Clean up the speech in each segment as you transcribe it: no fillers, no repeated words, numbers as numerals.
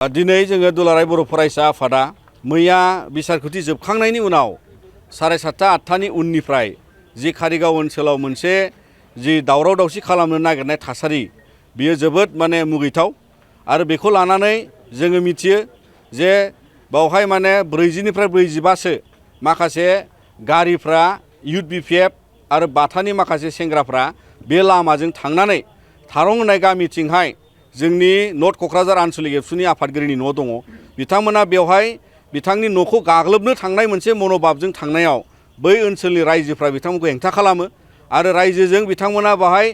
दिनै जोङो दुलाराय बर' फरायसा आफादा मैया बिसायख'थि जोबखांनायनि उनाव 7:30 8टानि उननिफ्राय जि कारिगाव ओनसोलाव मोनसे जि दावराव दावसि खालामनो नागिरनाय थासारि बियो जोबोद मुगैथाव आरो बेखौ लानानै जोङो मिथियो जे बावहाय 40निफ्राय 45सो माखासे गारिफ्रा इउथ बिपिएफ आरो बाथानि माखासे सेंग्राफ्रा बे लामाजों थांनानै थारं होननाय गामिथिंहाय जोंनि नर्थ क'क्राझार आन्चलिक एबसुनि आफादगिरिनि न' दङ बिथांमोना बेवहाय बिथांनि न'खौ गाग्लोबनो थांनाय मोनसे मनोभाबजों थांनायाव बै ओनसोलनि रायजोफ्रा बिथांमोनखौ हेंथा खालामो आरो रायजोजों बिथांमोना बाहाय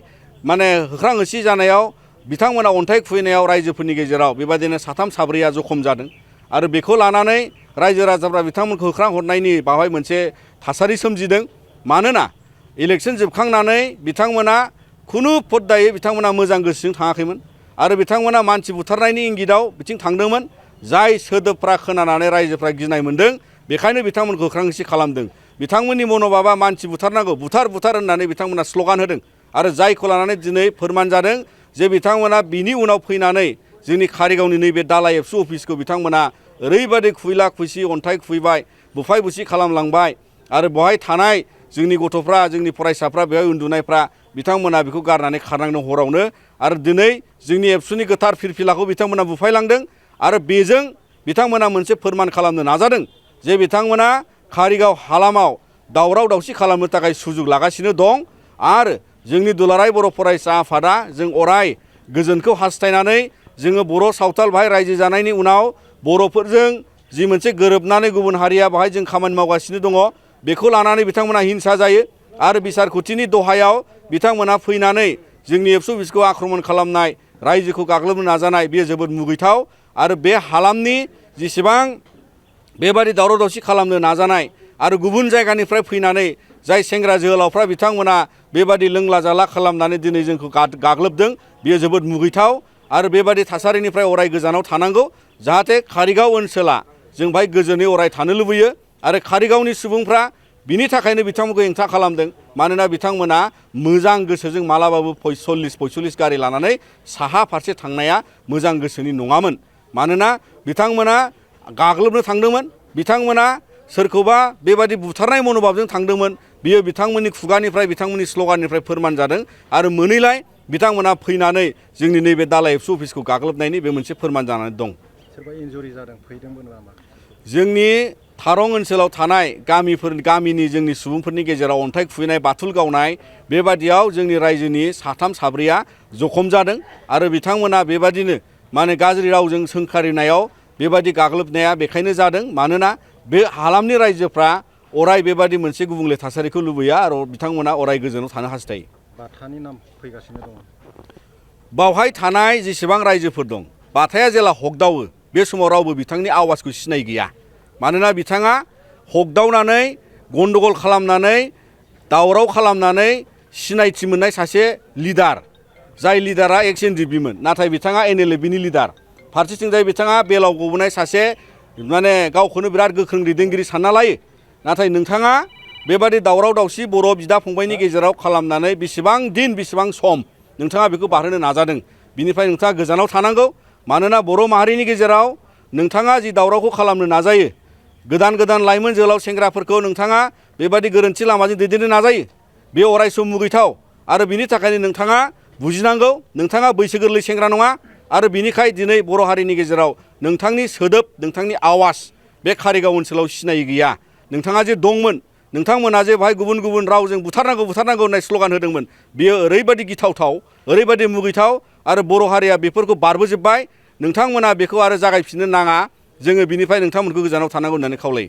होख्रां होसि जानायाव बिथांमोना अन्थाइ खुबैनायाव रायजोफोरनि गेजेराव बेबायदिनो 3 साब्रैया जखम जादों आरो बेखौ लानानै रायजो राजाफ्रा बिथांमोनखौ होख्रां हरनायनि बाहाय मोनसे थासारि सोमजिदों मानोना इलेक्सन जोबखांनानै बिथांमोना खुनु फद्दायै बिथांमोना मोजां गोसोजों थाङाखैमोन आरो बिथांमोना मानसि बुथारनायनि इंगितआव बिथिं थांदोंमोन जाय सोदोबफ्रा खोनानानै रायजोफ्रा गिनाय मोन्दों बेखायनो बिथांमोनखौ होख्रां होसि खालामदों बिथांमोननि मनोभाबा मानसि बुथारनांगौ बुथार बुथार होननानै बिथांमोना स्ल'गान होदों आरो जायखौ लानानै दिनै फोरमान जादों जे बिथांमोना बिनि उनाव फैनानै जोंनि कारिगावनि नैबे दालाइ एबसु अफिसखौ बिथांमोना ओरैबायदि खुबैला खुबैसि अन्थाइ खुबैबाय बुफाय बुसि खालामलांबाय आरो बेवहाय थानाय जोंनि गथ'फ्रा जोंनि फरायसाफ्रा बेवहाय उन्दुनायफ्रा बिथांमोना बेखौ गारनानै खारनांदों हरावनो आरो दिनै जोंनि एबसुनि गोथार फिरफिलाखौ बिथांमोना बुफायलांदों आरो बेजों बिथांमोना मोनसे फोरमान खालामनो नाजादों जे बिथांमोना कारिगाव हालामाव दावराव दावसि खालामनो थाखाय सुजुग लागासिनो दं आरो जोंनि दुलाराय बर' फरायसा आफादा जों अराय गोजोनखौ हास्थायनानै जोङो बर' सावथाल बाहाय रायजो जानायनि उनाव बर'फोरजों जि मोनसे गोरोबनानै गुबुन हारिया बाहाय जों खामानि मावगासिनो दङ बेखौ लानानै बिथांमोना हिंसा जायो आरो बिसायख'थिनि दहायाव बिथांमोना फैनानै जोंनि एबसु अफिसखौ आक्रमण खालामनाय रायजोखौ गाग्लोबनो नाजानाय बेयो जोबोद मुगैथाव आरो बे हालामनि जेसेबां बेबादि दावराव दावसि खालामनो नाजानाय आरो गुबुन जायगानिफ्राय फैनानै जाय सेंग्रा जोहोलावफ्रा बिथांमोना बेबादि लोंला जाला खालामनानै दिनै जोंखौ गाग्लोबदों बेयो जोबोद मुगैथाव आरो बेबादि थासारिनिफ्राय अराय गोजानाव थानांगौ जाहाथे कारिगाव ओनसोला जों बाहाय गोजोनै अराय थानो लुबैयो आरो कारिगावनि सुबुंफ्रा बिनि थाखायनो बिथांमोनखौ हेंथा खालामदों मानोना बिथांमोना मोजां गोसोजों मालाबाबो 40-45 गारि लानानै साहा फारसे थांनाया मोजां गोसोनि नङामोन मानोना बिथांमोना गाग्लोबनो थांदोंमोन बिथांमोना सोरखौबा बेबादि बुथारनाय मनोभाबजों थांदोंमोन बियो बिथांमोननि खुगानिफ्राय बिथांमोननि स्ल'गाननिफ्राय फोरमान जादों आरो मोनैलाय बिथांमोना फैनानै जोंनि नैबे दालाइ एबसु अफिसखौ गाग्लोबनायनि बे मोनसे फोरमान जानानै दं। सोरबा इन्जुरि जादों फैदोंमोन नामा? जोंनि थारं ओनसोलाव थानाय गामिनि जोंनि सुबुंफोरनि गेजेराव अन्थाइ खुबैनाय बाथुल गावनाय बेबादियाव जोंनि रायजोनि 3 साब्रैया जखम जादों आरो बिथांमोना बेबादिनो गाज्रि रावजों सोंखारिनायाव बेबादि गाग्लोबनाया बेखायनो जादों मानोना बे हालामनि रायजोफ्रा अराय बेबादि मोनसे गुबुंले थासारिखौ लुबैया आरो बिथांमोना अराय गोजोनाव थानो हास्थायो। बाथानि नाम फैगासिनो दङ बावहाय थानाय जेसेबां रायजोफोर दं बाथाया जेला हगदावो बे समाव रावबो बिथांनि आवाजखौ सिनाय गैया मानोना बिथाङा हगदावनानै गन्डगल खालामनानै दावराव खालामनानै सिनायथि मोननाय सासे लिडार जाय लिडारा एक्स एनडिपिमोन नाथाय बिथाङा एनएलएफनि लिडार फारसेथिंजाय बिथाङा बेलाव गबोनाय सासे गावखौनो बिराद गोख्रों दैदेनगिरि सानना लायो नाथाय नोंथाङा बेबादि दावराव दावसि बर' बिदा फंबायनि गेजेराव खालामनानै बेसेबां दिन बेसेबां सम नोंथाङा बेखौ बारहोनो नाजादों बिनिफ्राय नोंथाङा गोजानाव थानांगौ मानोना बर' माहारिनि गेजेराव नोंथाङा जि दावरावखौ खालामनो नाजायो गोदान लाइमोन जोहोलाव सेंग्राफोरखौ नोंथाङा बेबादि गोरोन्थि लामाजों दैदेननो नाजायो बे अरायसम मुगैथाव आरो बिनि थाखायनो नोंथाङा बुजिनांगौ नोंथाङा बैसो गोरलै सेंग्रा नङा आरो बिनिखाय दिनै बर' हारिनि गेजेराव नोंथांनि सोदोब नोंथांनि आवाज बे कारिगाव ओनसोलाव सिनाय गैया नोंथाङा जे दंमोन नोंथांमोना जे बाहाय गुबुन रावजों बुथारनांगौ होननाय स्ल'गान होदोंमोन बियो ओरैबायदि गिथावथाव ओरैबायदि मुगैथाव आरो बर' हारिया बेफोरखौ बारबोजोब्बाय नोंथांमोना बेखौ आरो जागायफिननो नाङा जोङो बिनिफ्राय नोंथांमोनखौ गोजानाव थानांगौ होननानै खावलायो।